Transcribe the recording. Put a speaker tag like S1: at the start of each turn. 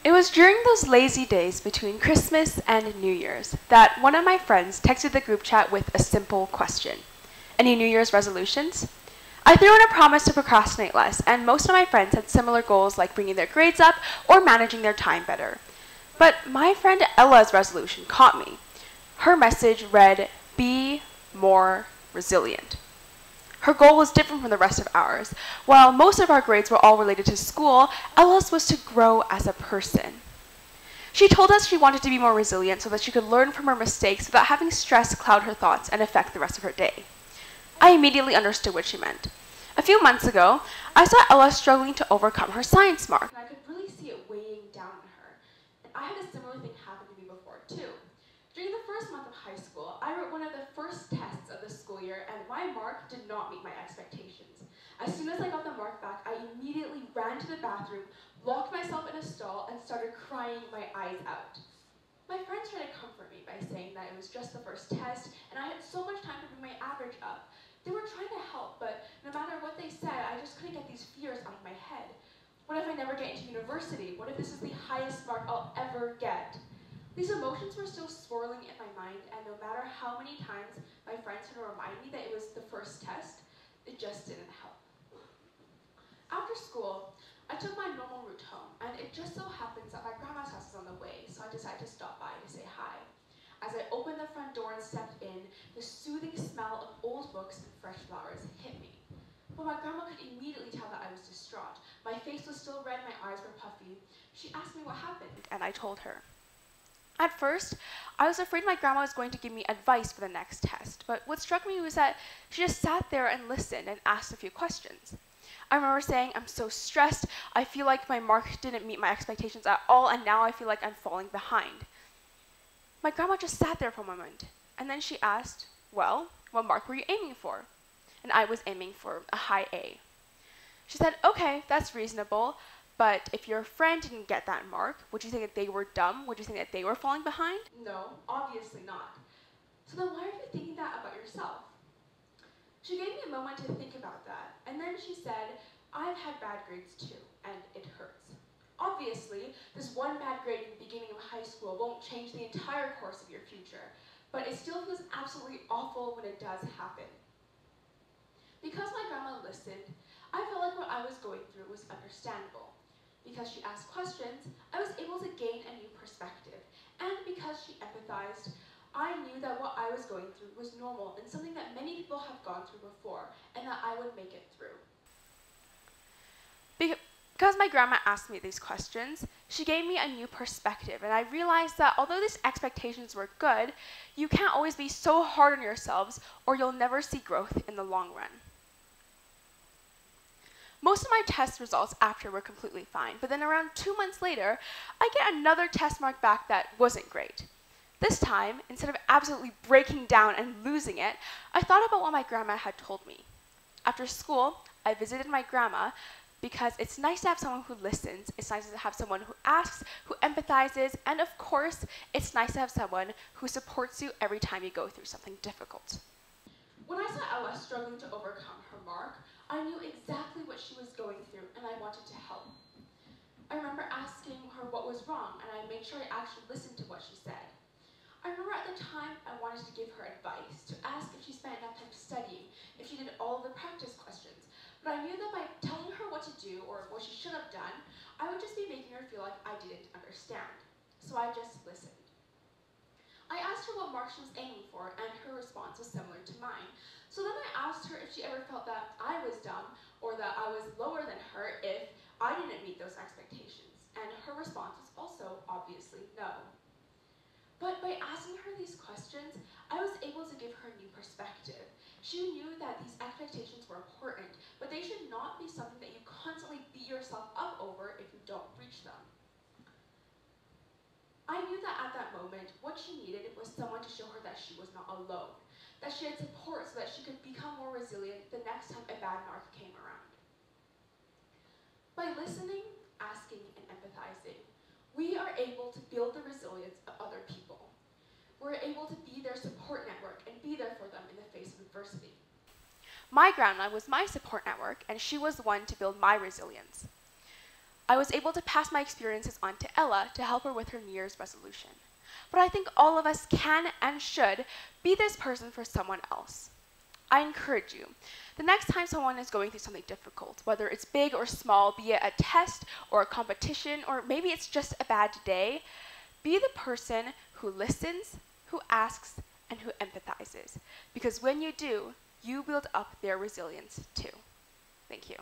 S1: It was during those lazy days between Christmas and New Year's that one of my friends texted the group chat with a simple question. Any New Year's resolutions? I threw in a promise to procrastinate less, and most of my friends had similar goals like bringing their grades up or managing their time better. But my friend Ella's resolution caught me. Her message read, "Be more resilient." Her goal was different from the rest of ours. While most of our grades were all related to school, Ella's was to grow as a person. She told us she wanted to be more resilient so that she could learn from her mistakes without having stress cloud her thoughts and affect the rest of her day. I immediately understood what she meant. A few months ago, I saw Ella struggling to overcome her science mark. And I could really see it weighing down on her. And I had a similar thing happen to me before, too. During the first month of high school, I wrote one of the first tests of the school year, and my mark did not meet my expectations. As soon as I got the mark back, I immediately ran to the bathroom, locked myself in a stall, and started crying my eyes out. My friends tried to comfort me by saying that it was just the first test, and I had so much time to bring my average up. They were trying to help, but no matter what they said, I just couldn't get these fears out of my head. What if I never get into university? What if this is the highest mark I'll ever get? These emotions were still swirling in my mind, and no matter how many times my friends had to remind me that it was the first test, it just didn't help. After school, I took my normal route home, and it just so happens that my grandma's house is on the way, so I decided to stop by to say hi. As I opened the front door and stepped in, the soothing smell of old books and fresh flowers hit me. But my grandma could immediately tell that I was distraught. My face was still red, my eyes were puffy. She asked me what happened, and I told her. At first, I was afraid my grandma was going to give me advice for the next test, but what struck me was that she just sat there and listened and asked a few questions. I remember saying, "I'm so stressed, I feel like my mark didn't meet my expectations at all, and now I feel like I'm falling behind." My grandma just sat there for a moment, and then she asked, "Well, what mark were you aiming for?" And I was aiming for a high A. She said, "Okay, that's reasonable. But if your friend didn't get that mark, would you think that they were dumb? Would you think that they were falling behind?" No, obviously not. So then why are you thinking that about yourself? She gave me a moment to think about that, and then she said, "I've had bad grades too, and it hurts. Obviously, this one bad grade in the beginning of high school won't change the entire course of your future, but it still feels absolutely awful when it does happen." Because my grandma listened, I felt like what I was going through was understandable. Because she asked questions, I was able to gain a new perspective. And because she empathized, I knew that what I was going through was normal and something that many people have gone through before, and that I would make it through. Because my grandma asked me these questions, she gave me a new perspective, and I realized that although these expectations were good, you can't always be so hard on yourselves or you'll never see growth in the long run. Most of my test results after were completely fine, but then around 2 months later, I get another test mark back that wasn't great. This time, instead of absolutely breaking down and losing it, I thought about what my grandma had told me. After school, I visited my grandma because it's nice to have someone who listens, it's nice to have someone who asks, who empathizes, and of course, it's nice to have someone who supports you every time you go through something difficult. When I saw Ella struggling to overcome her mark, I knew exactly what she was going through, and I wanted to help. I remember asking her what was wrong, and I made sure I actually listened to what she said. I remember at the time I wanted to give her advice, to ask if she spent enough time studying, if she did all of the practice questions, but I knew that by telling her what to do, or what she should have done, I would just be making her feel like I didn't understand. So I just listened. I asked her what mark she was aiming for, and her response was similar to mine. So then I asked her if she ever felt that I was dumb, or that I was lower than her if I didn't meet those expectations. And her response was also obviously no. But by asking her these questions, I was able to give her a new perspective. She knew that these expectations were important, but they should not be something that you constantly beat yourself up over if you don't reach them. I knew that at that moment, what she needed was someone to show her that she was not alone, that she had support so that she could become more resilient the next time a bad mark came around. By listening, asking, and empathizing, we are able to build the resilience of other people. We're able to be their support network and be there for them in the face of adversity. My grandma was my support network, and she was the one to build my resilience. I was able to pass my experiences on to Ella to help her with her New Year's resolution. But I think all of us can and should be this person for someone else. I encourage you, the next time someone is going through something difficult, whether it's big or small, be it a test or a competition, or maybe it's just a bad day, be the person who listens, who asks, and who empathizes. Because when you do, you build up their resilience too. Thank you.